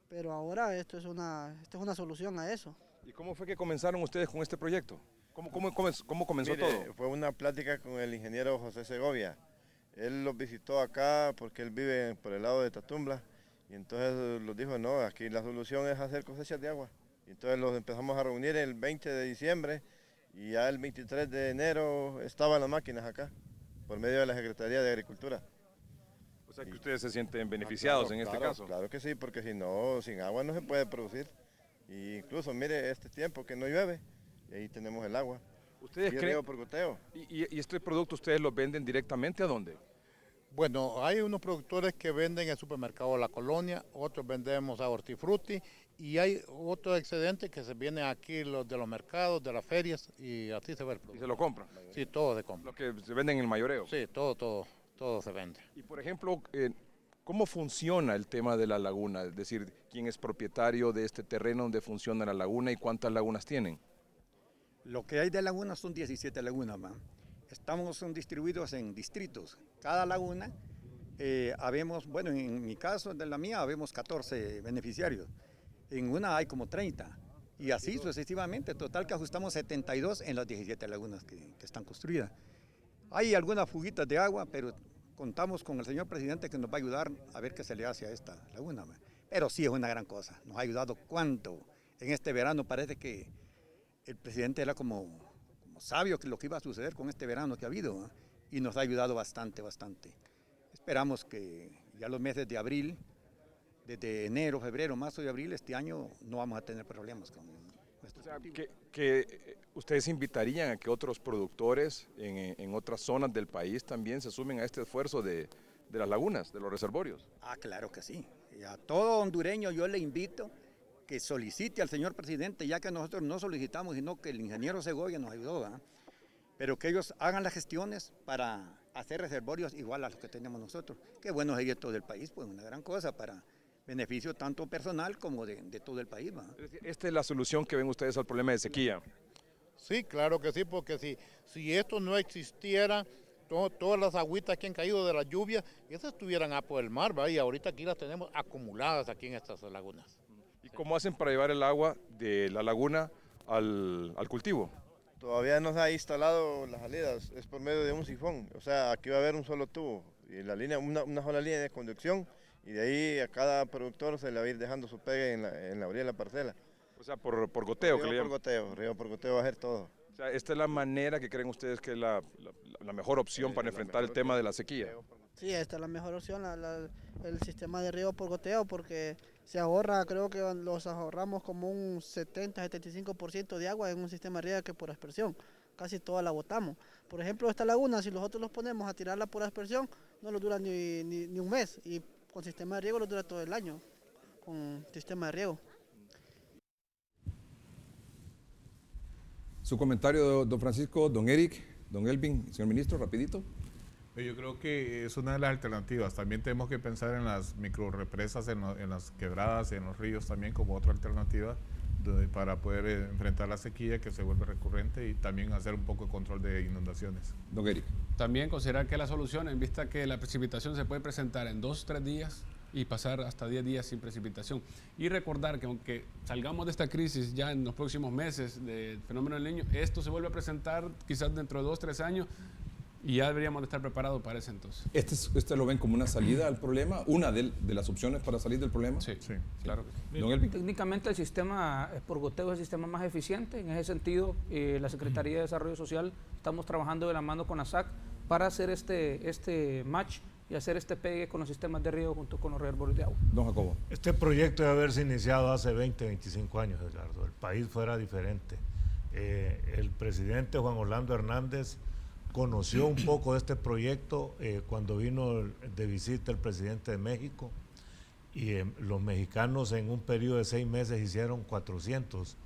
Pero ahora esto es una solución a eso. ¿Y cómo fue que comenzaron ustedes con este proyecto? ¿Cómo comenzó Mire, todo? fue una plática con el ingeniero José Segovia. Él los visitó acá porque él vive por el lado de Tatumbla y entonces los dijo, no, aquí la solución es hacer cosechas de agua. Y entonces los empezamos a reunir el 20 de diciembre y ya el 23 de enero estaban las máquinas acá por medio de la Secretaría de Agricultura. O sea que ustedes se sienten beneficiados en este caso. Claro que sí, porque si no, sin agua no se puede producir. Y incluso mire este tiempo que no llueve y ahí tenemos el agua. ¿Ustedes Y creen? riego por goteo. ¿Y este producto ustedes lo venden directamente a dónde? Bueno, hay unos productores que venden en el supermercado La Colonia, otros vendemos a Hortifruti y hay otro excedente que se viene aquí los de los mercados, de las ferias y así se ve el ¿Y producto. se lo compran? Sí, todo se compra. Lo que se venden en el mayoreo. Sí, todo se vende. Y por ejemplo, ¿cómo funciona el tema de la laguna? Es decir, ¿quién es propietario de este terreno donde funciona la laguna y cuántas lagunas tienen? Lo que hay de lagunas son 17 lagunas, man. Son distribuidos en distritos. Cada laguna, habemos, bueno, en mi caso, de la mía, habemos 14 beneficiarios. En una hay como 30. Y así sucesivamente, total que ajustamos 72 en las 17 lagunas que están construidas. Hay algunas fuguitas de agua, pero contamos con el señor presidente que nos va a ayudar a ver qué se le hace a esta laguna, man. Pero sí es una gran cosa. Nos ha ayudado cuánto. En este verano parece que el presidente era como sabio que lo que iba a suceder con este verano que ha habido, ¿eh? Y nos ha ayudado bastante. Esperamos que ya los meses de abril, desde enero, febrero, marzo y abril, este año no vamos a tener problemas con nuestro cultivo. Que ustedes invitarían a que otros productores en otras zonas del país también se sumen a este esfuerzo de las lagunas, de los reservorios. Ah, claro que sí. Y a todo hondureño yo le invito que solicite al señor presidente, ya que nosotros no solicitamos, sino que el ingeniero Segovia nos ayudó, ¿eh? Pero que ellos hagan las gestiones para hacer reservorios igual a los que tenemos nosotros. Qué bueno sería todo el país, pues una gran cosa para beneficio tanto personal como de todo el país, ¿va? Esta es la solución que ven ustedes al problema de sequía. Sí, claro que sí, porque si esto no existiera, todas las agüitas que han caído de la lluvia, esas estuvieran a por el mar, ¿va? Y ahorita aquí las tenemos acumuladas aquí en estas lagunas. ¿Y cómo hacen para llevar el agua de la laguna al cultivo? Todavía no se ha instalado las salidas, es por medio de un sifón. O sea, aquí va a haber un solo tubo y la línea, una sola línea de conducción y de ahí a cada productor se le va a ir dejando su pegue en la orilla de la parcela. O sea, por goteo. Riego por goteo va a hacer todo. O sea, esta es la manera que creen ustedes que es la mejor opción para enfrentar el tema de la sequía. Sí, esta es la mejor opción, el sistema de riego por goteo, porque se ahorra, creo que los ahorramos como un 70-75% de agua en un sistema de riego que por aspersión. Casi toda la botamos. Por ejemplo, esta laguna, si nosotros los ponemos a tirarla por aspersión, no nos dura ni un mes. Y con sistema de riego nos dura todo el año, con sistema de riego. Su comentario, don Francisco, don Eric, don Elvin, señor ministro, rapidito. Yo creo que es una de las alternativas. También tenemos que pensar en las microrepresas, en las quebradas, en los ríos también como otra alternativa para poder enfrentar la sequía que se vuelve recurrente y también hacer un poco de control de inundaciones. Don Eric. También considerar que la solución, en vista que la precipitación se puede presentar en 2 o 3 días y pasar hasta 10 días sin precipitación. Y recordar que aunque salgamos de esta crisis ya en los próximos meses del fenómeno del Niño, esto se vuelve a presentar quizás dentro de 2 o 3 años y ya deberíamos de estar preparados para ese entonces. ¿Este lo ven como una salida al problema? ¿Una de las opciones para salir del problema? Sí, claro. Don Elvin. Técnicamente el sistema por goteo es el sistema más eficiente. En ese sentido, la Secretaría de Desarrollo Social estamos trabajando de la mano con ASAC para hacer este match y hacer este pegue con los sistemas de riego junto con los reservorios de agua. Don Jacobo. Este proyecto debe haberse iniciado hace 20, 25 años, Edgardo. El país fuera diferente. El presidente Juan Orlando Hernández conoció un poco de este proyecto cuando vino de visita el presidente de México y los mexicanos en un periodo de 6 meses hicieron 400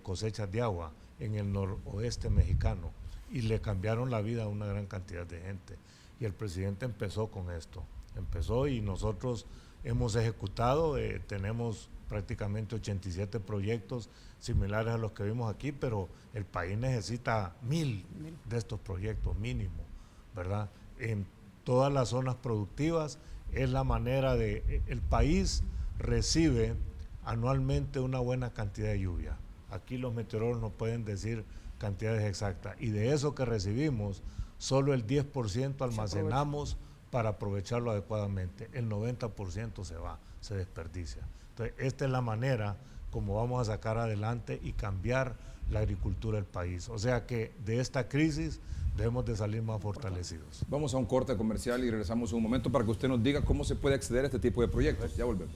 cosechas de agua en el noroeste mexicano y le cambiaron la vida a una gran cantidad de gente. Y el presidente empezó con esto. empezó y nosotros hemos ejecutado, tenemos prácticamente 87 proyectos similares a los que vimos aquí, pero el país necesita 1000 de estos proyectos mínimo, ¿verdad? En todas las zonas productivas es la manera de... El país recibe anualmente una buena cantidad de lluvia. Aquí los meteorólogos no pueden decir cantidades exactas. Y de eso que recibimos, solo el 10% almacenamos para aprovecharlo adecuadamente. El 90% se va, se desperdicia. Entonces, esta es la manera como vamos a sacar adelante y cambiar la agricultura del país. O sea que de esta crisis debemos de salir más fortalecidos. Vamos a un corte comercial y regresamos un momento para que usted nos diga cómo se puede acceder a este tipo de proyectos. Ya volvemos.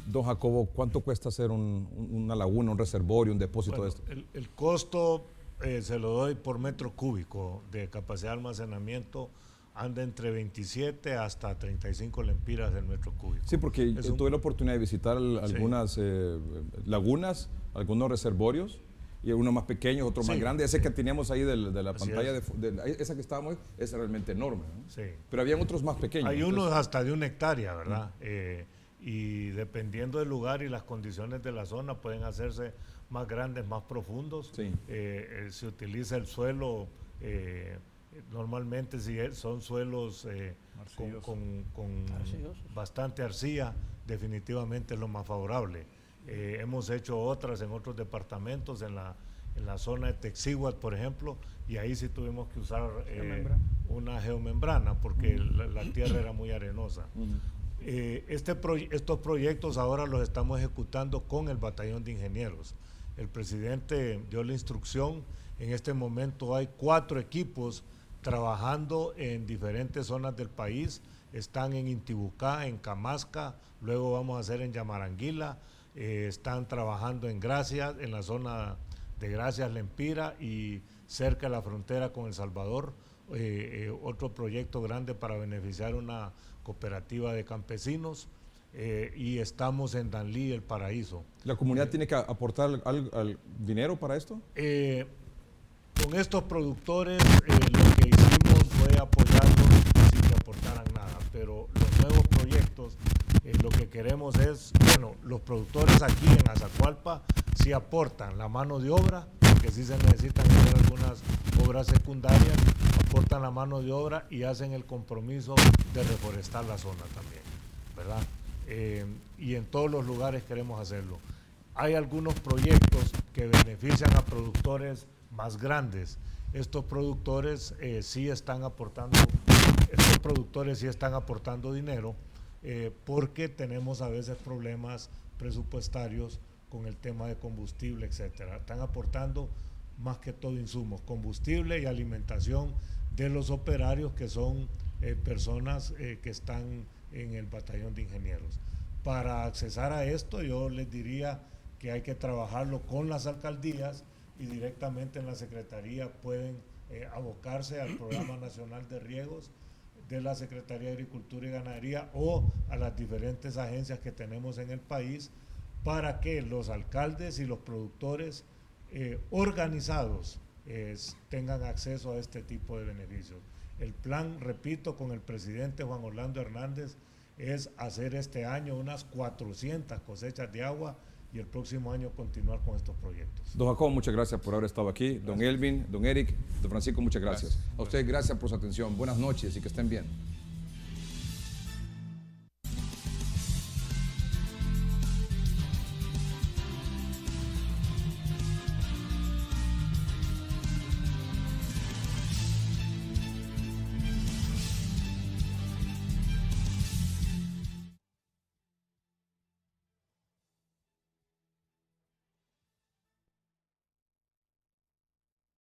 Don Jacobo, ¿cuánto cuesta hacer una laguna, un reservorio, un depósito Bueno, de esto? el costo se lo doy por metro cúbico de capacidad de almacenamiento, anda entre 27 hasta 35 lempiras el metro cúbico. Sí, porque tuve la oportunidad de visitar algunas lagunas, algunos reservorios, y unos más pequeños, otros más grandes. Ese que teníamos ahí de la pantalla, esa que estábamos, es realmente enorme, ¿no? Sí. Pero habían otros más pequeños. Hay unos hasta de 1 hectárea, ¿verdad? Y dependiendo del lugar y las condiciones de la zona pueden hacerse más grandes, más profundos. Sí. Se utiliza el suelo, normalmente si son suelos con bastante arcilla, definitivamente es lo más favorable. Hemos hecho otras en otros departamentos, en la zona de Texíhuatl, por ejemplo, y ahí sí tuvimos que usar una geomembrana porque la tierra era muy arenosa. Estos proyectos ahora los estamos ejecutando con el batallón de ingenieros. El presidente dio la instrucción, en este momento hay 4 equipos trabajando en diferentes zonas del país, están en Intibucá, en Camasca, luego vamos a hacer en Yamaranguila, están trabajando en Gracias, en la zona de Gracias Lempira y cerca de la frontera con El Salvador, otro proyecto grande para beneficiar una cooperativa de campesinos, y estamos en Danlí, El Paraíso. ¿La comunidad tiene que aportar al dinero para esto? Con estos productores lo que hicimos fue apoyarlos sin que aportaran nada, pero los nuevos proyectos lo que queremos es, bueno, los productores aquí en Azacualpa sí aportan la mano de obra, porque sí se necesitan hacer algunas obras secundarias, aportan la mano de obra y hacen el compromiso de reforestar la zona también, ¿verdad? Y en todos los lugares queremos hacerlo. Hay algunos proyectos que benefician a productores más grandes. Estos productores sí están aportando dinero porque tenemos a veces problemas presupuestarios con el tema de combustible, etcétera. Están aportando más que todo insumos, combustible y alimentación de los operarios que son personas que están en el batallón de ingenieros. Para accesar a esto yo les diría que hay que trabajarlo con las alcaldías y directamente en la Secretaría pueden abocarse al Programa Nacional de Riegos de la Secretaría de Agricultura y Ganadería o a las diferentes agencias que tenemos en el país para que los alcaldes y los productores organizados tengan acceso a este tipo de beneficios. El plan, repito, con el presidente Juan Orlando Hernández es hacer este año unas 400 cosechas de agua y el próximo año continuar con estos proyectos. Don Jacobo, muchas gracias por haber estado aquí. Don Elvin, don Eric, don Francisco, muchas gracias. A ustedes gracias por su atención. Buenas noches y que estén bien.